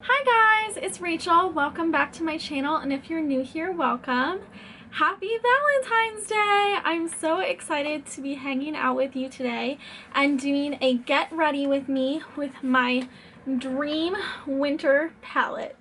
Hi guys, it's Rachel. Welcome back to my channel, and if you're new here, welcome. Happy Valentine's Day! I'm so excited to be hanging out with you today and doing a get ready with me with my dream winter palette.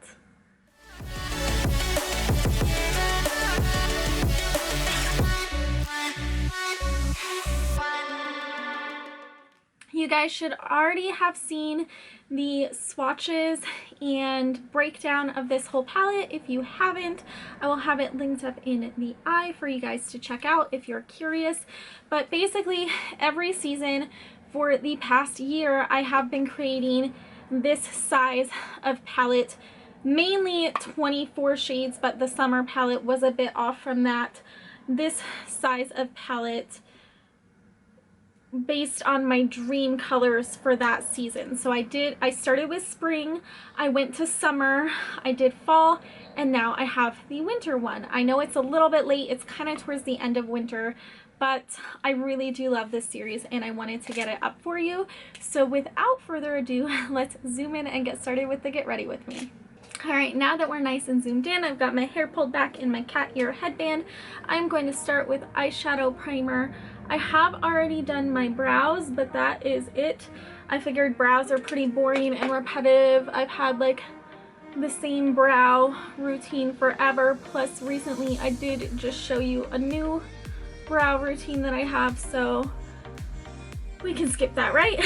You guys should already have seen the swatches and breakdown of this whole palette. If you haven't, I will have it linked up in the eye for you guys to check out if you're curious. But basically, every season for the past year, I have been creating this size of palette, mainly 24 shades, but the summer palette was a bit off from that. This size of palette based on my dream colors for that season. So I started with spring, I went to summer, I did fall, and now I have the winter one. I know it's a little bit late, it's kind of towards the end of winter, but I really do love this series and I wanted to get it up for you. So without further ado, let's zoom in and get started with the get ready with me. Alright, now that we're nice and zoomed in, I've got my hair pulled back in my cat ear headband. I'm going to start with eyeshadow primer. I have already done my brows, but that is it. I figured brows are pretty boring and repetitive. I've had like the same brow routine forever, plus recently I did just show you a new brow routine that I have, so we can skip that, right?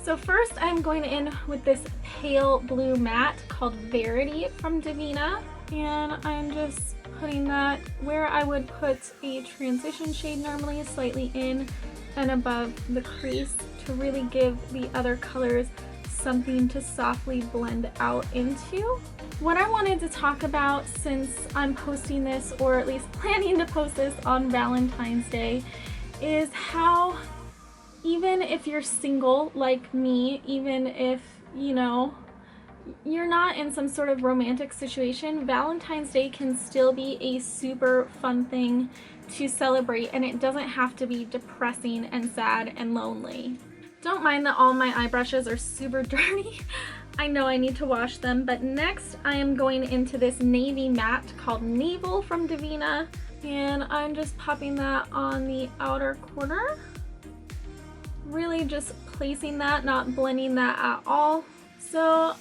So first I'm going in with this pale blue matte called Verity from Divina, and I'm just putting that where I would put a transition shade normally, slightly in and above the crease to really give the other colors something to softly blend out into. What I wanted to talk about, since I'm posting this, or at least planning to post this on Valentine's Day, is how even if you're single like me, even if, you know, you're not in some sort of romantic situation, Valentine's Day can still be a super fun thing to celebrate, and it doesn't have to be depressing and sad and lonely. Don't mind that all my eye brushes are super dirty. I know I need to wash them, but next I am going into this navy matte called Navel from Divina, and I'm just popping that on the outer corner. Really just placing that, not blending that at all. So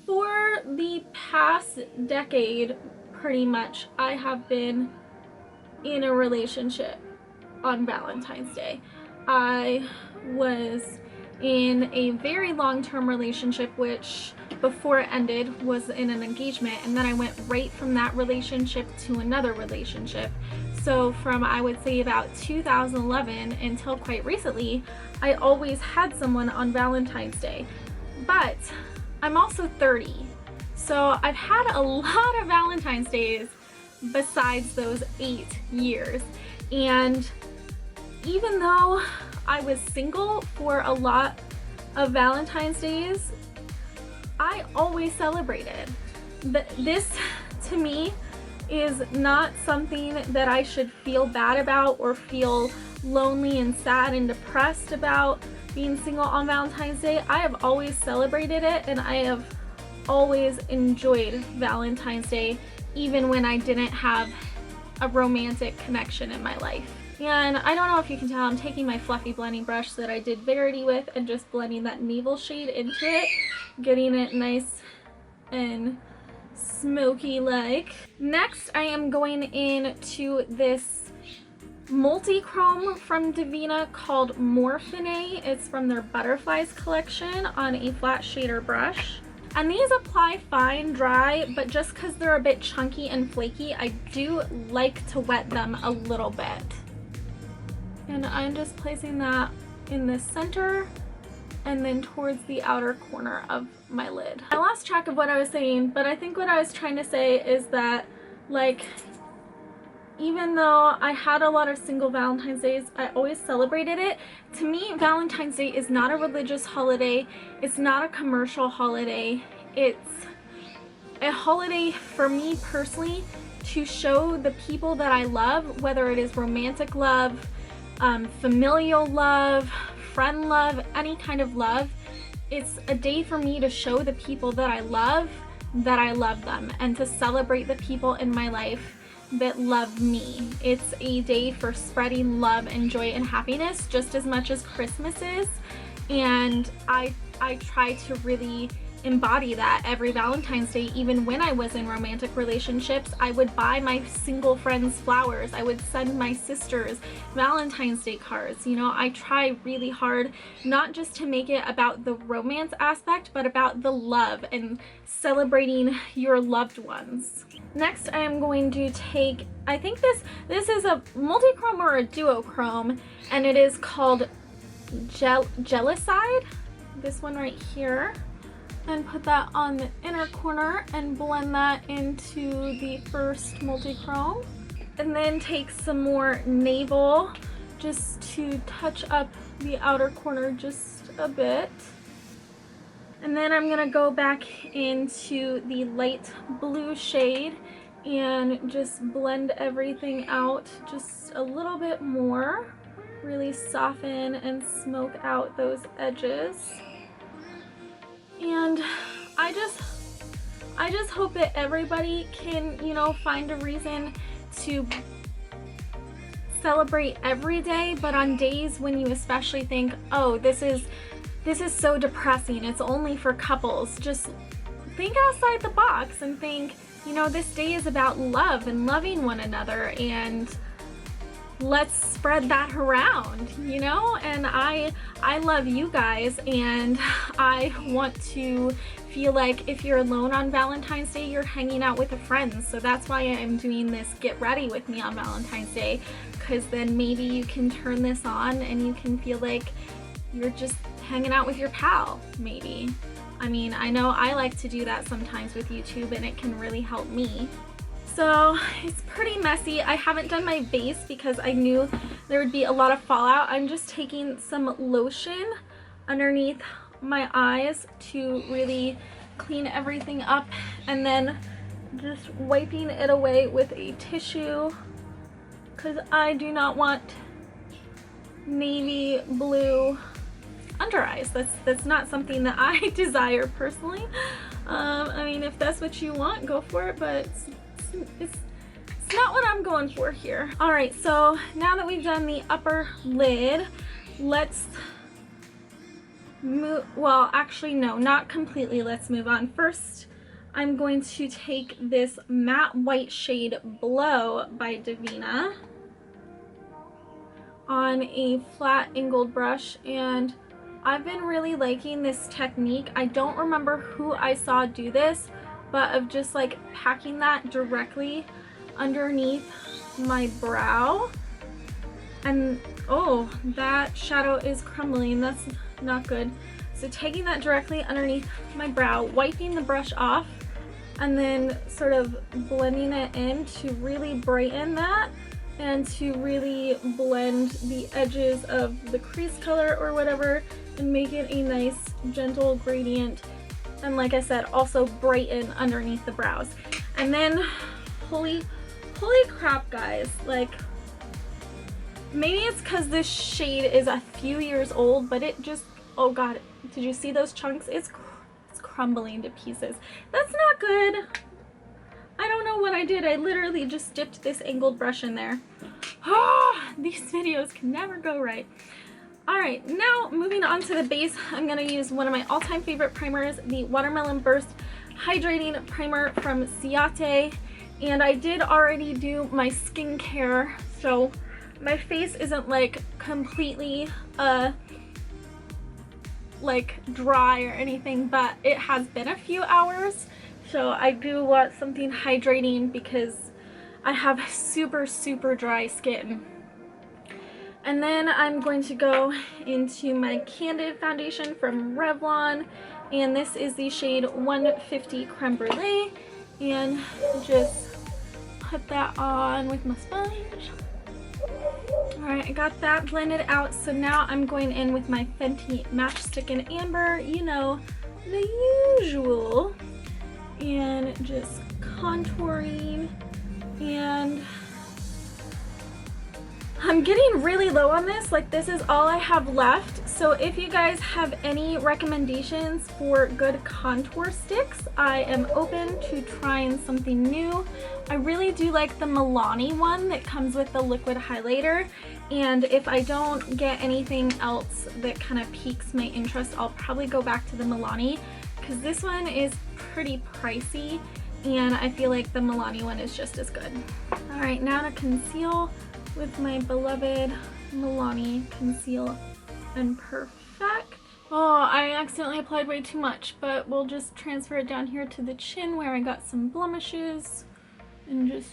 for the past decade, pretty much, I have been in a relationship on Valentine's Day. I was in a very long-term relationship, which before it ended was in an engagement, and then I went right from that relationship to another relationship. So from, I would say, about 2011 until quite recently, I always had someone on Valentine's Day. But I'm also 30, so I've had a lot of Valentine's Days besides those 8 years. And even though I was single for a lot of Valentine's Days, I always celebrated. This, to me, is not something that I should feel bad about or feel lonely and sad and depressed about being single on Valentine's Day. I have always celebrated it, and I have always enjoyed Valentine's Day, even when I didn't have a romantic connection in my life. And I don't know if you can tell, I'm taking my fluffy blending brush that I did Verity with and just blending that navel shade into it, getting it nice and smoky like. Next I am going into this multi-chrome from Divina called Morphine. It's from their Butterflies collection on a flat shader brush. And these apply fine dry, but just because they're a bit chunky and flaky, I do like to wet them a little bit. And I'm just placing that in the center and then towards the outer corner of my lid. I lost track of what I was saying, but I think what I was trying to say is that, like, even though I had a lot of single Valentine's Days, I always celebrated it. To me, Valentine's Day is not a religious holiday. It's not a commercial holiday. It's a holiday for me personally to show the people that I love, whether it is romantic love, familial love, friend love, any kind of love. It's a day for me to show the people that I love that I love them and to celebrate the people in my life that love me. It's a day for spreading love and joy and happiness just as much as Christmas is, and I try to really embody that every Valentine's Day. Even when I was in romantic relationships, I would buy my single friends flowers. I would send my sisters Valentine's Day cards. You know, I try really hard not just to make it about the romance aspect, but about the love and celebrating your loved ones. Next, I am going to take, I think this is a multi-chrome or a duochrome, and it is called Jellicide. This one right here. And put that on the inner corner and blend that into the first multi-chrome. And then take some more Navel just to touch up the outer corner just a bit. And then I'm gonna go back into the light blue shade and just blend everything out just a little bit more. Really soften and smoke out those edges. And I just hope that everybody can, you know, find a reason to celebrate every day, but on days when you especially think, oh, this is so depressing, it's only for couples, just think outside the box and think, you know, this day is about love and loving one another, and let's spread that around, you know? And I love you guys, and I want to feel like if you're alone on Valentine's Day, you're hanging out with a friend. So that's why I'm doing this Get Ready With Me on Valentine's Day, because then maybe you can turn this on and you can feel like you're just hanging out with your pal, maybe. I mean, I know I like to do that sometimes with YouTube, and it can really help me. So it's pretty messy. I haven't done my base because I knew there would be a lot of fallout. I'm just taking some lotion underneath my eyes to really clean everything up, and then just wiping it away with a tissue because I do not want navy blue under eyes. That's not something that I desire personally. I mean, if that's what you want, go for it, but it's not what I'm going for here. All right, so now that we've done the upper lid, let's move, well, actually no, not completely. Let's move on. First, I'm going to take this matte white shade Blow by Davina on a flat angled brush, and I've been really liking this technique. I don't remember who I saw do this, but of just like packing that directly underneath my brow. And oh, that shadow is crumbling. That's not good. So taking that directly underneath my brow, wiping the brush off, and then sort of blending it in to really brighten that and to really blend the edges of the crease color or whatever and make it a nice gentle gradient. And like I said, also brighten underneath the brows. And then, holy crap, guys, like, maybe it's because this shade is a few years old, but it just, oh god, did you see those chunks? It's crumbling to pieces. That's not good. I don't know what I did. I literally just dipped this angled brush in there. Ah, these videos can never go right. Alright, now moving on to the base, I'm going to use one of my all-time favorite primers, the Watermelon Burst Hydrating Primer from Ciate. And I did already do my skincare, so my face isn't like completely like dry or anything, but it has been a few hours. So I do want something hydrating because I have super dry skin. And then I'm going to go into my Candid foundation from Revlon, and this is the shade 150 Creme Brulee, and just put that on with my sponge. Alright, I got that blended out, so now I'm going in with my Fenty Matchstick in Amber, you know, the usual, and just contouring and I'm getting really low on this, like this is all I have left. So if you guys have any recommendations for good contour sticks, I am open to trying something new. I really do like the Milani one that comes with the liquid highlighter, and if I don't get anything else that kind of piques my interest, I'll probably go back to the Milani, because this one is pretty pricey and I feel like the Milani one is just as good. All right, now to conceal with my beloved Milani Conceal and Perfect. Oh, I accidentally applied way too much, but we'll just transfer it down here to the chin where I got some blemishes and just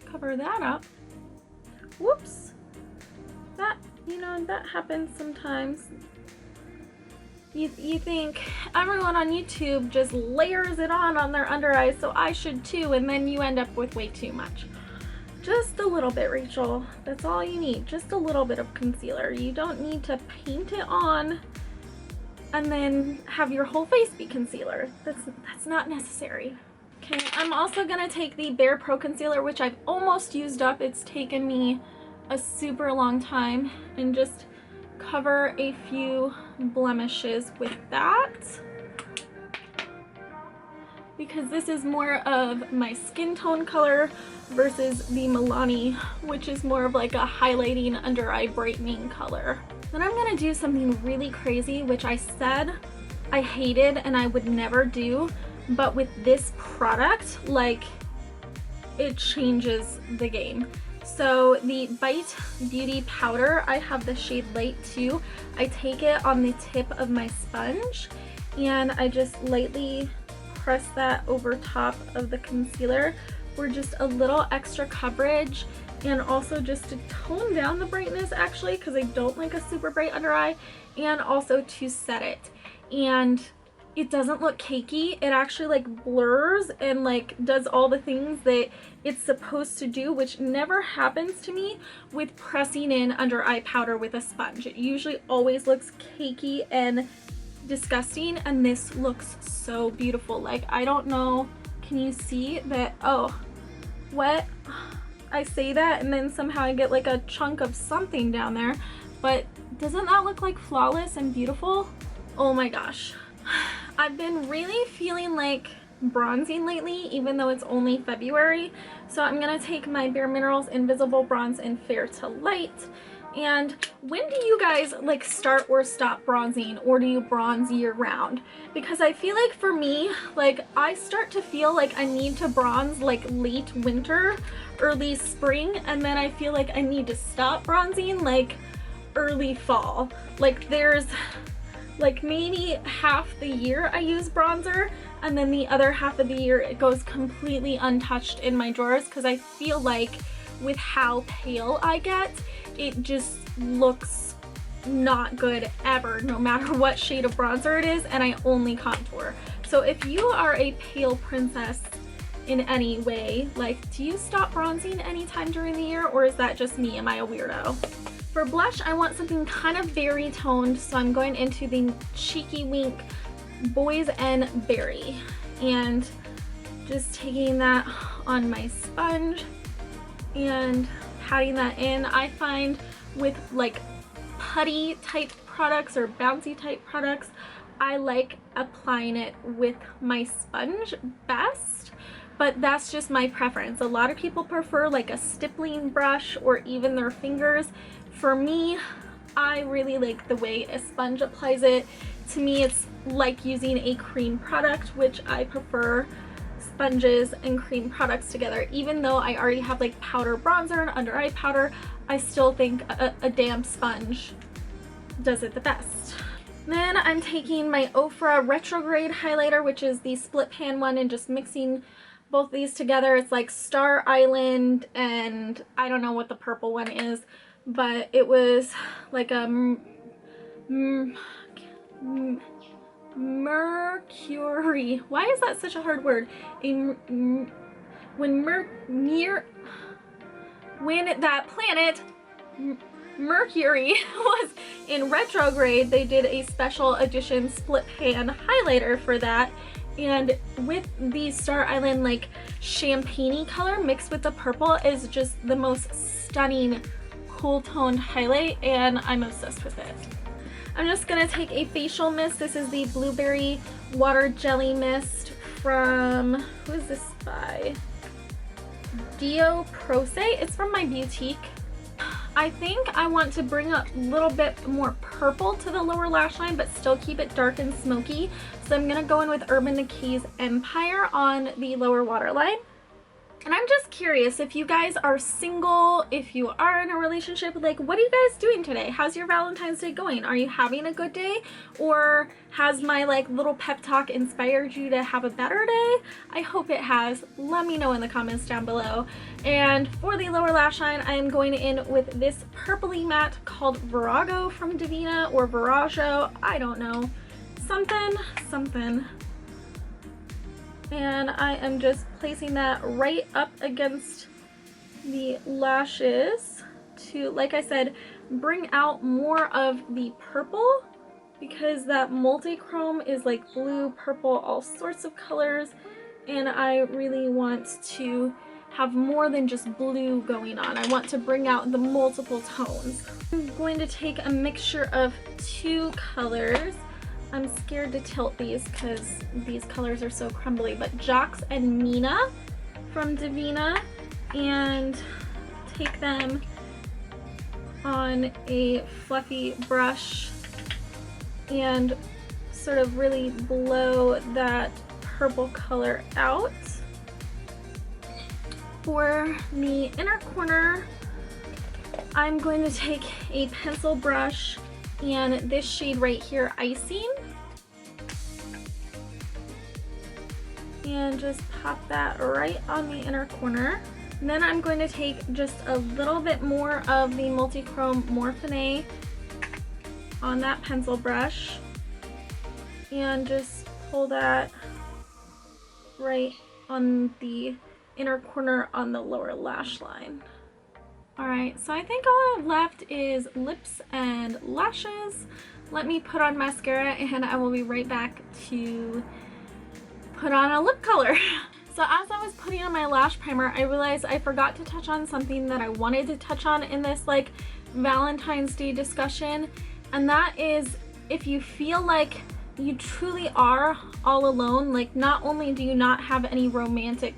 cover that up. Whoops. That, you know, that happens sometimes. You think everyone on YouTube just layers it on their under eyes, so I should too, and then you end up with way too much. Just a little bit, Rachel. That's all you need. Just a little bit of concealer. You don't need to paint it on and then have your whole face be concealer. That's not necessary. Okay, I'm also gonna take the Bare Pro Concealer, which I've almost used up. It's taken me a super long time, and just cover a few blemishes with that, because this is more of my skin tone color versus the Milani, which is more of like a highlighting under eye brightening color. Then I'm gonna do something really crazy, which I said I hated and I would never do, but with this product, like, it changes the game. So the Bite Beauty Powder, I have the shade Light 2. I take it on the tip of my sponge and I just lightly press that over top of the concealer for just a little extra coverage, and also just to tone down the brightness actually, because I don't like a super bright under eye, and also to set it. And it doesn't look cakey. It actually like blurs and like does all the things that it's supposed to do, which never happens to me with pressing in under eye powder with a sponge. It usually always looks cakey and disgusting, and this looks so beautiful. Like, I don't know, can you see that? Oh, what? I say that and then somehow I get like a chunk of something down there, but doesn't that look like flawless and beautiful? Oh my gosh. I've been really feeling like bronzing lately, even though it's only February. So I'm gonna take my Bare Minerals Invisible Bronze in Fair to Light. And when do you guys like start or stop bronzing, or do you bronze year round? Because I feel like for me, like I start to feel like I need to bronze like late winter, early spring, and then I feel like I need to stop bronzing like early fall. Like there's like maybe half the year I use bronzer, and then the other half of the year it goes completely untouched in my drawers, because I feel like with how pale I get, it just looks not good ever, no matter what shade of bronzer it is, and I only contour. So if you are a pale princess in any way, like, do you stop bronzing anytime during the year, or is that just me? Am I a weirdo? For blush, I want something kind of berry toned, so I'm going into the Cheeky Wink Boys and Berry, and just taking that on my sponge and patting that in. I find with like putty type products or bouncy type products, I like applying it with my sponge best, but that's just my preference. A lot of people prefer like a stippling brush or even their fingers. For me, I really like the way a sponge applies it. To me, it's like using a cream product, which I prefer sponges and cream products together. Even though I already have like powder bronzer and under eye powder, I still think a damp sponge does it the best. Then I'm taking my Ofra Retrograde highlighter, which is the split pan one, and just mixing both these together. It's like Star Island, and I don't know what the purple one is, but it was like a Mercury. Why is that such a hard word? When that planet Mercury was in retrograde, they did a special edition split pan highlighter for that, and with the Star Island like champagne-y color mixed with the purple is just the most stunning cool toned highlight, and I'm obsessed with it. I'm just gonna take a facial mist. This is the Blueberry Water Jelly Mist from, who is this by? Dio Prose. It's from my boutique. I think I want to bring a little bit more purple to the lower lash line, but still keep it dark and smoky. So I'm gonna go in with Urban Decay's Empire on the lower waterline. And I'm just curious if you guys are single, if you are in a relationship, like, what are you guys doing today? How's your Valentine's Day going? Are you having a good day? Or has my like little pep talk inspired you to have a better day? I hope it has. Let me know in the comments down below. And for the lower lash line, I am going in with this purpley matte called Virago from Divina, or Virago, I don't know. Something. And I am just placing that right up against the lashes to, like I said, bring out more of the purple, because that multi-chrome is like blue, purple, all sorts of colors, and I really want to have more than just blue going on. I want to bring out the multiple tones. I'm going to take a mixture of two colors. I'm scared to tilt these because these colors are so crumbly, but Jax and Mina from Divina, and take them on a fluffy brush and sort of really blow that purple color out. For the inner corner, I'm going to take a pencil brush and this shade right here, Icing, and just pop that right on the inner corner. And then I'm going to take just a little bit more of the multi-chrome Morphe on that pencil brush and just pull that right on the inner corner on the lower lash line. Alright, so I think all I have left is lips and lashes. Let me put on mascara and I will be right back to put on a lip color. So as I was putting on my lash primer, I realized I forgot to touch on something that I wanted to touch on in this like Valentine's Day discussion, and that is, if you feel like you truly are all alone, like not only do you not have any romantic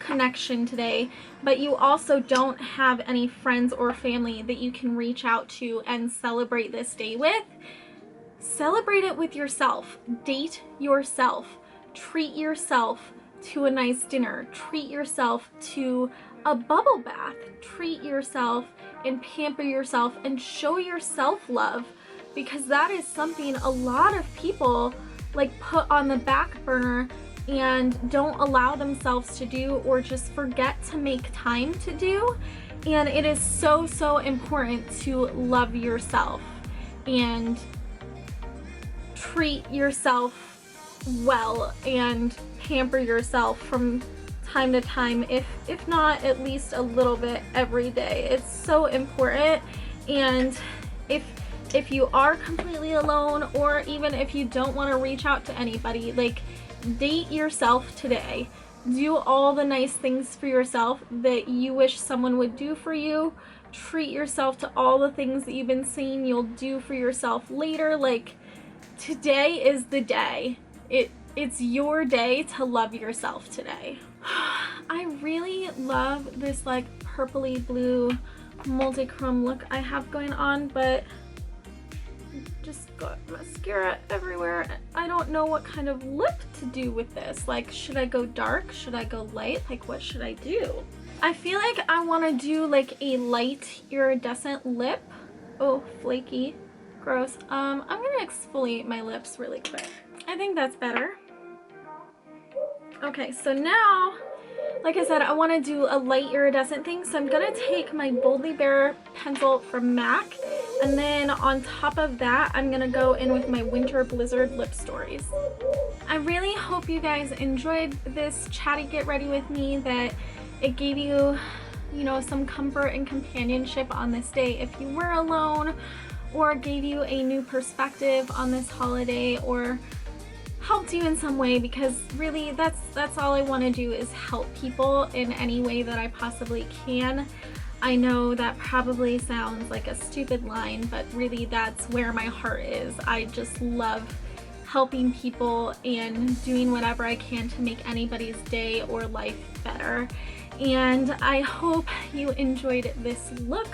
connection today, but you also don't have any friends or family that you can reach out to and celebrate this day with, celebrate it with yourself. Date yourself. Treat yourself to a nice dinner. Treat yourself to a bubble bath. Treat yourself and pamper yourself and show yourself love, because that is something a lot of people like put on the back burner and don't allow themselves to do, or just forget to make time to do. And it is so, so important to love yourself and treat yourself well and pamper yourself from time to time, if not at least a little bit every day. It's so important. And if you are completely alone, or even if you don't want to reach out to anybody, like, date yourself today. Do all the nice things for yourself that you wish someone would do for you. Treat yourself to all the things that you've been saying you'll do for yourself later. Like, today is the day. It's your day to love yourself today. I really love this like purpley blue multi-chrome look I have going on, but just got mascara everywhere. I don't know what kind of lip to do with this. Like, should I go dark? Should I go light? Like, what should I do? I feel like I want to do like a light iridescent lip. Oh, flaky. Gross. I'm gonna exfoliate my lips really quick. I think that's better. Okay, so now, like I said, I want to do a light iridescent thing, so I'm gonna take my Boldly Bare pencil from MAC, and then on top of that, I'm gonna go in with my Winter Blizzard Lip Stories. I really hope you guys enjoyed this chatty get ready with me, that it gave you, you know, some comfort and companionship on this day if you were alone, or gave you a new perspective on this holiday, or helped you in some way, because really that's all I want to do, is help people in any way that I possibly can. I know that probably sounds like a stupid line, but really that's where my heart is. I just love helping people and doing whatever I can to make anybody's day or life better. And I hope you enjoyed this look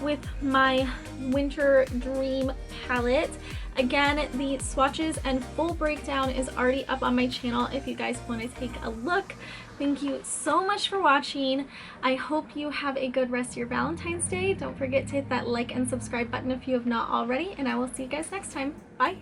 with my Winter Dream palette. Again, the swatches and full breakdown is already up on my channel if you guys want to take a look. Thank you so much for watching. I hope you have a good rest of your Valentine's Day. Don't forget to hit that like and subscribe button if you have not already, and I will see you guys next time. Bye!